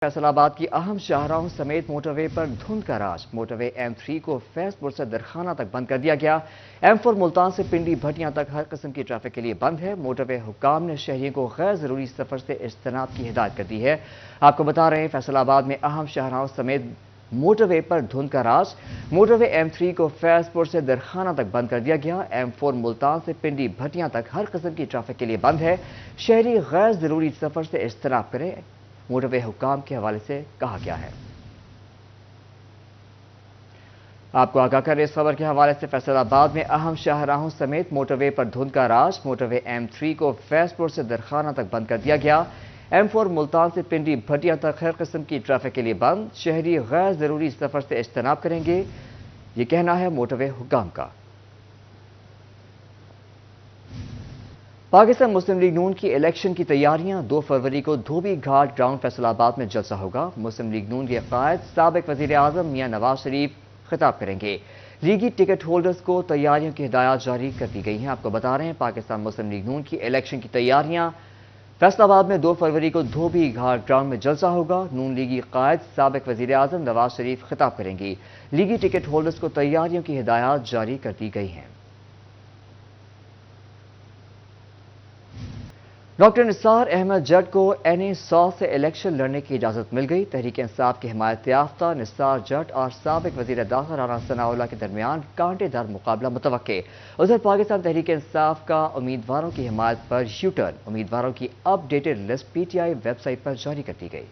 فیصل آباد کی اہم شاہراہوں سمیت موٹر وے پر دھند کا راج۔ موٹر وے M3 کو فیض پور سے درخانہ تک بند کر دیا گیا۔ M4 ملتان سے پنڈی بھٹیاں تک ہر قسم کی ٹریفک کے لیے بند ہے۔ موٹر وے حکام نے شہریوں کو غیر ضروری سفر سے اجتناب کی ہدایت کر دی ہے۔ آپ کو بتا رہے ہیں فیصل آباد میں اہم شاہراہوں سمیت موٹر وے پر دھند کا راج۔ موٹر وے M3 کو فیض پور سے درخانہ تک بند کر دیا گیا۔ M4 ملتان سے پنڈی بھٹیاں تک ہر قسم کی ٹریفک کے لیے بند ہے۔ شہری غیر ضروری سفر سے اجتناب کریں، موٹر وے حکام کے حوالے سے کہا گیا ہے۔ آپ کو آگاہ کریں اس خبر کے حوالے سے فیصل آباد میں اہم شاہراہوں سمیت موٹر وے پر دھند کا راج۔ موٹر وے M3 کو فیض پور سے درخانہ تک بند کر دیا گیا۔ M4 ملتان سے پنڈی بھٹیاں تک ہر قسم کی ٹریفک کے لیے بند۔ شہری غیر ضروری سفر سے اجتناب کریں گے، یہ کہنا ہے موٹر وے حکام کا۔ پاکستان مسلم لیگ نون کی الیکشن کی تیاریاں 2 فروری کو دھوبی گھاٹ گراؤنڈ فیصل آباد میں جلسہ ہوگا۔ مسلم لیگ نون کے قائد سابق وزیر اعظم میاں نواز شریف خطاب کریں گے۔ لیگی ٹکٹ ہولڈرز کو تیاریوں کی ہدایات جاری کر دی گئی ہیں۔ آپ کو بتا رہے ہیں پاکستان مسلم لیگ نون کی الیکشن کی تیاریاں فیصل آباد میں 2 فروری کو دھوبی گھاٹ گراؤنڈ میں جلسہ ہوگا۔ نون لیگی قائد سابق وزیر اعظم نواز شریف خطاب کریں گے۔ لیگی ٹکٹ ہولڈرز کو تیاریوں کی ہدایات جاری کر دی گئی ہیں۔ ڈاکٹر نثار احمد جٹ کو NA-100 سے الیکشن لڑنے کی اجازت مل گئی۔ تحریک انصاف کی حمایت یافتہ نثار جٹ اور سابق وزیر داخلہ رانا ثناء اللہ کے درمیان کانٹے دار مقابلہ متوقع۔ ادھر پاکستان تحریک انصاف کا امیدواروں کی حمایت پر یو ٹرن، امیدواروں کی updated list PTI website پر جاری کر دی گئی۔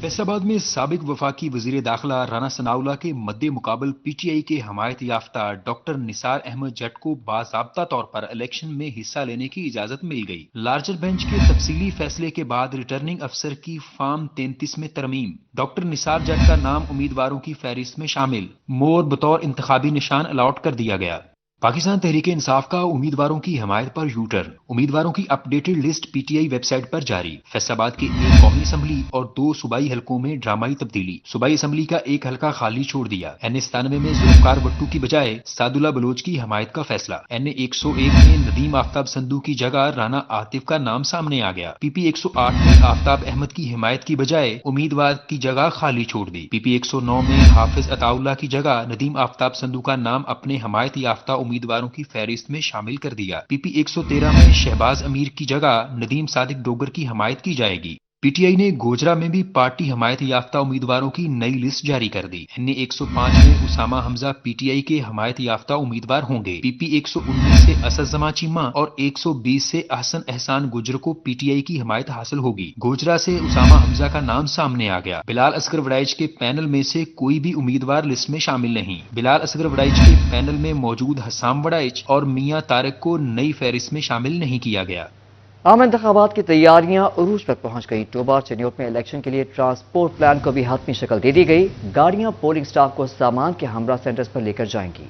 فیصل آباد میں سابق وفاقی وزیر داخلہ رانا ثناء اللہ کے مد مقابل PTI کے حمایت یافتہ ڈاکٹر نثار احمد جٹ کو باضابطہ طور پر الیکشن میں حصہ لینے کی اجازت مل گئی۔ لارجر بینچ کے تفصیلی فیصلے کے بعد ریٹرننگ افسر کی فارم 33 میں ترمیم، ڈاکٹر نثار جٹ کا نام امیدواروں کی فہرست میں شامل، مور بطور انتخابی نشان الاٹ کر دیا گیا۔ پاکستان تحریک انصاف کا امیدواروں کی حمایت پر یو ٹرن، امیدواروں کی updated list PTI website پر جاری۔ فیصل آباد کے 1 قومی اسمبلی اور 2 صوبائی حلقوں میں ڈرامائی تبدیلی، صوبائی اسمبلی کا 1 حلقہ خالی چھوڑ دیا۔ NA-97 میں ذوالفقار بھٹو کی بجائے سعد اللہ بلوچ کی حمایت کا فیصلہ۔ NA-101 میں ندیم آفتاب سندھو کی جگہ رانا عاطف کا نام سامنے آ گیا۔ PP 108 میں آفتاب احمد کی حمایت کی بجائے امیدوار کی جگہ خالی چھوڑ دی۔ PP 109 میں حافظ عطا اللہ کی جگہ ندیم آفتاب سندھو کا نام اپنے حمایت یافتہ امیدواروں کی فہرست میں شامل کر دیا۔ PP 113 میں شہباز امیر کی جگہ ندیم صادق ڈوگر کی حمایت کی جائے گی۔ PTI نے گوجرا میں بھی پارٹی حمایت یافتہ امیدواروں کی نئی لسٹ جاری کر دی۔ NA-105 میں اسامہ حمزہ PTI کے حمایت یافتہ امیدوار ہوں گے۔ PP 119 سے اسد زماں چیمہ اور 120 سے احسن احسان گجر کو PTI کی حمایت حاصل ہوگی۔ گوجرا سے اسامہ حمزہ کا نام سامنے آ گیا۔ بلال اصغر وڑائچ کے پینل میں سے کوئی بھی امیدوار لسٹ میں شامل نہیں۔ بلال اصغر وڑائچ کے پینل میں موجود حسام وڑائچ اور میاں طارق کو نئی فہرست میں شامل نہیں کیا گیا۔ عام انتخابات کی تیاریاں عروج پر پہنچ گئی۔ ٹوبا چنیوٹ میں الیکشن کے لیے ٹرانسپورٹ پلان کو بھی حتمی شکل دے دی گئی۔ گاڑیاں پولنگ سٹاف کو سامان کے ہمراہ سینٹرز پر لے کر جائیں گی۔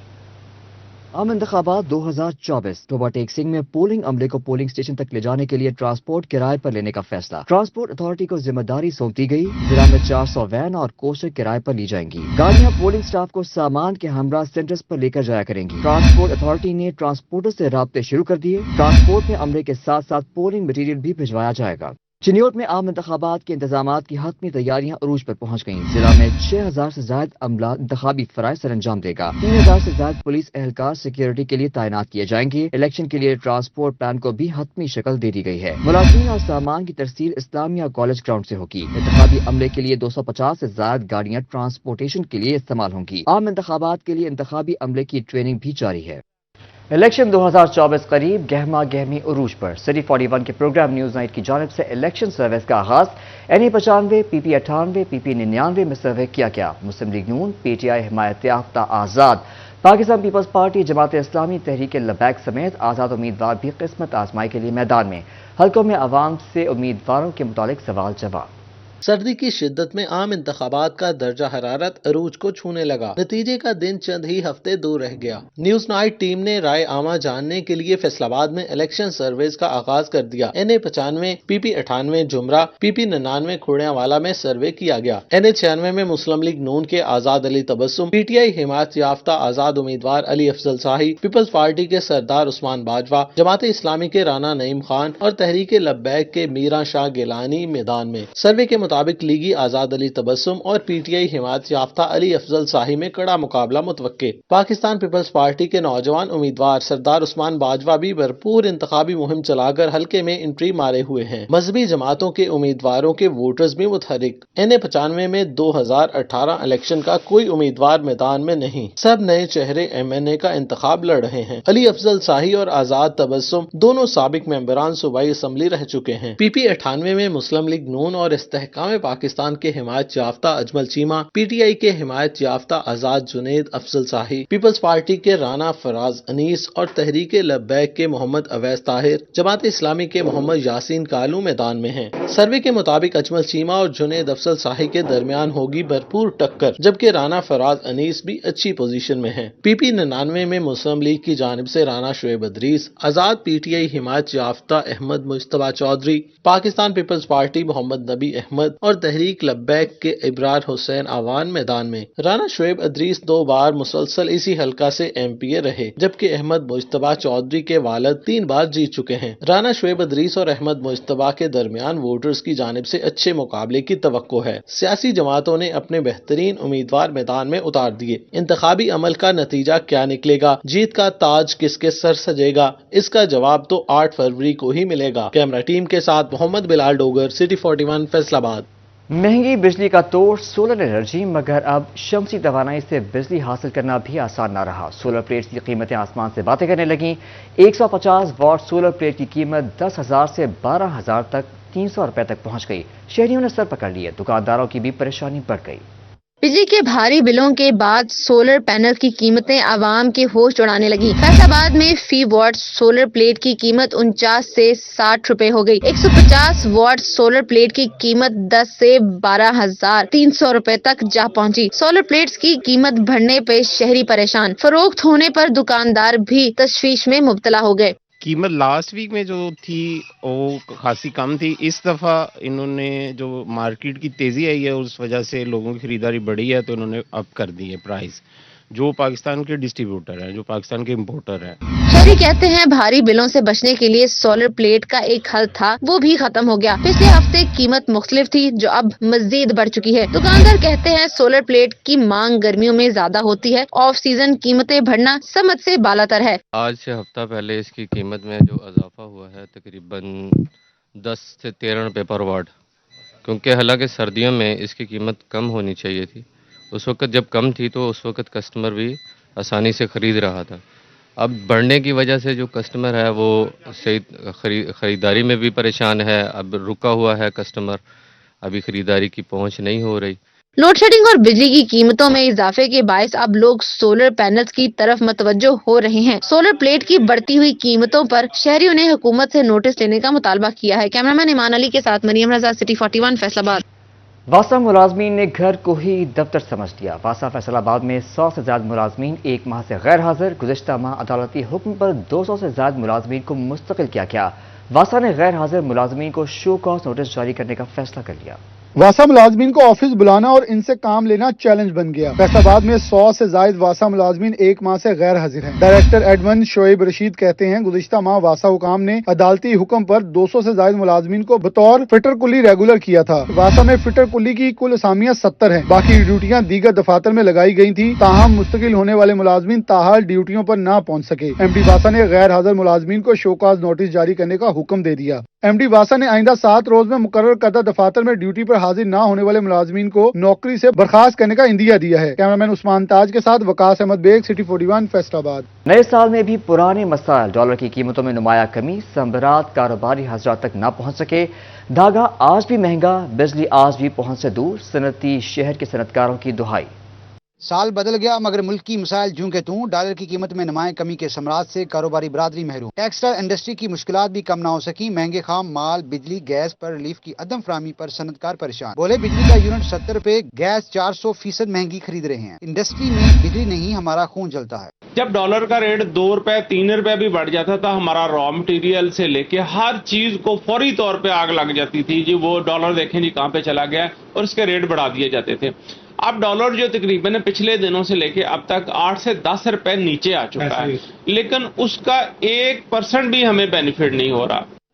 عام انتخابات 2024 ٹوبا ٹیک سنگھ میں پولنگ عملے کو پولنگ سٹیشن تک لے جانے کے لیے ٹرانسپورٹ کرائے پر لینے کا فیصلہ۔ ٹرانسپورٹ اتھارٹی کو ذمہ داری سونپ دی گئی۔ ضلع میں 400 وین اور کوچر کرائے پر لی جائیں گی۔ گاڑیاں پولنگ سٹاف کو سامان کے ہمراہ سینٹرز پر لے کر جایا کریں گی۔ ٹرانسپورٹ اتھارٹی نے ٹرانسپورٹر سے رابطے شروع کر دیے۔ ٹرانسپورٹ میں عملے کے ساتھ ساتھ پولنگ مٹیریل بھی بھجوایا جائے گا۔ چنیوٹ میں عام انتخابات کے انتظامات کی حتمی تیاریاں عروج پر پہنچ گئیں۔ ضلع میں 6000 سے زائد عملہ انتخابی فرائض سر انجام دے گا۔ 3000 سے زائد پولیس اہلکار سیکیورٹی کے لیے تعینات کیے جائیں گے۔ الیکشن کے لیے ٹرانسپورٹ پلان کو بھی حتمی شکل دے دی گئی ہے۔ ملازمین اور سامان کی ترسیل اسلامیہ کالج گراؤنڈ سے ہوگی۔ انتخابی عملے کے لیے 250 سے زائد گاڑیاں ٹرانسپورٹیشن کے لیے استعمال ہوں گی۔ عام انتخابات کے لیے انتخابی عملے کی ٹریننگ بھی جاری ہے۔ الیکشن 2024 قریب، گہما گہمی عروج پر۔ سٹی 41 کے پروگرام نیوز نائٹ کی جانب سے الیکشن سروس کا آغاز۔ NA-95 PP 98 PP 99 میں سروے کیا گیا۔ مسلم لیگ نون، PTI حمایت یافتہ آزاد، پاکستان پیپلز پارٹی، جماعت اسلامی، تحریک لبیک سمیت آزاد امیدوار بھی قسمت آزمائی کے لیے میدان میں۔ حلقوں میں عوام سے امیدواروں کے متعلق سوال جواب۔ سردی کی شدت میں عام انتخابات کا درجہ حرارت عروج کو چھونے لگا۔ نتیجے کا دن چند ہی ہفتے دور رہ گیا۔ نیوز نائٹ ٹیم نے رائے عامہ جاننے کے لیے فیصل آباد میں الیکشن سرویز کا آغاز کر دیا۔ NA-95 PP 98 جمرہ، PP 99 کھوڑیاں والا میں سروے کیا گیا۔ NA-96 میں مسلم لیگ نون کے آزاد علی تبسم، PTI حمایت یافتہ آزاد امیدوار علی افضل شاہی، پیپلز پارٹی کے سردار عثمان باجوہ، جماعت اسلامی کے رانا نعیم خان اور تحریک لبیک کے میراں شاہ گیلانی میدان میں۔ سروے کے مطابق مطابق لیگی آزاد علی تبسم اور پی ٹی آئی حمایت یافتہ علی افضل شاہی میں کڑا مقابلہ متوقع۔ پاکستان پیپلز پارٹی کے نوجوان امیدوار سردار عثمان باجوہ بھی بھرپور انتخابی مہم چلا کر حلقے میں انٹری مارے ہوئے ہیں۔ مذہبی جماعتوں کے امیدواروں کے ووٹرز بھی متحرک۔ NA95 میں 2018 الیکشن کا کوئی امیدوار میدان میں نہیں، سب نئے چہرے MNA کا انتخاب لڑ رہے ہیں۔ علی افضل شاہی اور آزاد تبسم دونوں سابق ممبران صوبائی اسمبلی رہ چکے ہیں۔ PP98 میں مسلم لیگ نون اور استحکام پاکستان کے حمایت یافتہ اجمل چیمہ، PTI کے حمایت یافتہ آزاد جنید افضل شاہی، پیپلز پارٹی کے رانا فراز انیس اور تحریک لبیک کے محمد اویس طاہر، جماعت اسلامی کے محمد یاسین کالو میدان میں ہیں۔ سروے کے مطابق اجمل چیمہ اور جنید افضل شاہی کے درمیان ہوگی بھرپور ٹکر، جبکہ رانا فراز انیس بھی اچھی پوزیشن میں ہیں۔ PP99 میں مسلم لیگ کی جانب سے رانا شعیب ادریس، آزاد PTI حمایت یافتہ احمد مجتبیٰ چودھری، پاکستان پیپلز پارٹی محمد نبی احمد اور تحریک لبیک کے ابرار حسین آوان میدان میں۔ رانا شعیب ادریس 2 بار مسلسل اسی حلقہ سے MPA رہے، جبکہ احمد مجتبیٰ چودھری کے والد 3 بار جیت چکے ہیں۔ رانا شعیب ادریس اور احمد مجتبیٰ کے درمیان ووٹرز کی جانب سے اچھے مقابلے کی توقع ہے۔ سیاسی جماعتوں نے اپنے بہترین امیدوار میدان میں اتار دیے۔ انتخابی عمل کا نتیجہ کیا نکلے گا؟ جیت کا تاج کس کے سر سجے گا؟ اس کا جواب تو 8 فروری کو ہی ملے گا۔ کیمرہ ٹیم کے ساتھ محمد بلال ڈوگر، سٹی 41 فیصل آباد۔ مہنگی بجلی کا توڑ سولر انرجی، مگر اب شمسی توانائی سے بجلی حاصل کرنا بھی آسان نہ رہا۔ سولر پلیٹس کی قیمتیں آسمان سے باتیں کرنے لگیں۔ 150 واٹ سولر پلیٹ کی قیمت 10,000 سے 12,000 تک 300 روپے تک پہنچ گئی۔ شہریوں نے سر پکڑ لیے، دکانداروں کی بھی پریشانی بڑھ گئی۔ بجلی کے بھاری بلوں کے بعد سولر پینل کی قیمتیں عوام کے ہوش اڑانے لگی۔ فیصل آباد میں فی واٹ سولر پلیٹ کی قیمت 49 سے 60 روپے ہو گئی۔ 150 واٹ سولر پلیٹ کی قیمت 10 سے 12,300 روپے تک جا پہنچی۔ سولر پلیٹس کی قیمت بڑھنے پہ شہری پریشان، فروخت ہونے پر دکاندار بھی تشویش میں مبتلا ہو گئے۔ قیمت لاسٹ ویک میں جو تھی وہ خاصی کم تھی، اس دفعہ انہوں نے جو مارکیٹ کی تیزی آئی ہے اس وجہ سے لوگوں کی خریداری بڑھی ہے، تو انہوں نے اپ کر دی ہے پرائز، جو پاکستان کے ڈسٹریبیوٹر ہیں، جو پاکستان کے امپورٹر ہیں۔ شہری کہتے ہیں بھاری بلوں سے بچنے کے لیے سولر پلیٹ کا ایک حل تھا، وہ بھی ختم ہو گیا۔ پچھلے ہفتے قیمت مختلف تھی، جو اب مزید بڑھ چکی ہے۔ دکاندار کہتے ہیں سولر پلیٹ کی مانگ گرمیوں میں زیادہ ہوتی ہے، آف سیزن قیمتیں بڑھنا سمجھ سے بالاتر ہے۔ آج سے ہفتہ پہلے اس کی قیمت میں جو اضافہ ہوا ہے تقریباً 10 سے 13 روپے پر واٹ، کیونکہ حالانکہ سردیوں میں اس کی قیمت کم ہونی چاہیے تھی۔ اس وقت جب کم تھی تو اس وقت کسٹمر بھی آسانی سے خرید رہا تھا۔ اب بڑھنے کی وجہ سے جو کسٹمر ہے وہ خریداری میں بھی پریشان ہے، اب رکا ہوا ہے کسٹمر، ابھی خریداری کی پہنچ نہیں ہو رہی۔ لوڈ شیڈنگ اور بجلی کی قیمتوں میں اضافے کے باعث اب لوگ سولر پینلز کی طرف متوجہ ہو رہے ہیں۔ سولر پلیٹ کی بڑھتی ہوئی قیمتوں پر شہریوں نے حکومت سے نوٹس لینے کا مطالبہ کیا ہے۔ کیمرامین ایمان علی کے ساتھ مریم رضا، سٹی 41 فیصل آباد۔ واسا ملازمین نے گھر کو ہی دفتر سمجھ لیا۔ واسا فیصل آباد میں 100 سے زائد ملازمین 1 ماہ سے غیر حاضر۔ گزشتہ ماہ عدالتی حکم پر 200 سے زائد ملازمین کو مستقل کیا گیا۔ واسا نے غیر حاضر ملازمین کو شو کاز نوٹس جاری کرنے کا فیصلہ کر لیا۔ واسا ملازمین کو آفس بلانا اور ان سے کام لینا چیلنج بن گیا۔ فیصل آباد میں 100 سے زائد واسا ملازمین 1 ماہ سے غیر حاضر ہیں۔ ڈائریکٹر ایڈمن شعیب رشید کہتے ہیں گزشتہ ماہ واسا حکام نے عدالتی حکم پر 200 سے زائد ملازمین کو بطور فٹر کلی ریگولر کیا تھا۔ واسا میں فٹر کلی کی کل اسامیاں 70 ہیں، باقی ڈیوٹیاں دیگر دفاتر میں لگائی گئی تھیں، تاہم مستقل ہونے والے ملازمین تاحال ڈیوٹیوں پر نہ پہنچ سکے۔ MD واسا نے غیر حاضر ملازمین کو شوکاز نوٹس جاری کرنے کا حکم دے دیا۔ MD واسا نے آئندہ 7 روز میں مقرر کردہ دفاتر میں ڈیوٹی پر حاضر نہ ہونے والے ملازمین کو نوکری سے برخاست کرنے کا عندیہ دیا ہے۔ کیمرامین عثمان تاج کے ساتھ وقاص احمد بیگ، سٹی 41 فیصل آباد۔ نئے سال میں بھی پرانے مسائل، ڈالر کی قیمتوں میں نمایاں کمی، سنبرات کاروباری حضرات تک نہ پہنچ سکے، دھاگا آج بھی مہنگا، بجلی آج بھی پہنچ سے دور، صنعتی شہر کے صنعتکاروں کی دہائی۔ سال بدل گیا مگر ملک کی مسائل جوں کے توں، ڈالر کی قیمت میں نمایاں کمی کے ثمرات سے کاروباری برادری محروم، ٹیکسٹائل انڈسٹری کی مشکلات بھی کم نہ ہو سکی، مہنگے خام مال، بجلی، گیس پر ریلیف کی عدم فراہمی پر صنعتکار پریشان، بولے بجلی کا یونٹ 70 روپے، گیس 400% مہنگی خرید رہے ہیں، انڈسٹری میں بجلی نہیں ہمارا خون جلتا ہے۔ جب ڈالر کا ریٹ 2 روپے 3 روپے بھی بڑھ جاتا تھا، ہمارا را مٹیریل سے لے کے ہر چیز کو فوری طور پہ آگ لگ جاتی تھی، جی وہ ڈالر دیکھیں جی کہاں پہ چلا گیا، اور اس کے ریٹ بڑھا دیے جاتے تھے۔ اب ڈالر جو تقریباً پچھلے دنوں سے لے کے اب تک 8 سے 10 روپے نیچے آ چکا ہے، لیکن اس کا 1% بھی ہمیں بینیفٹ نہیں ہو رہا۔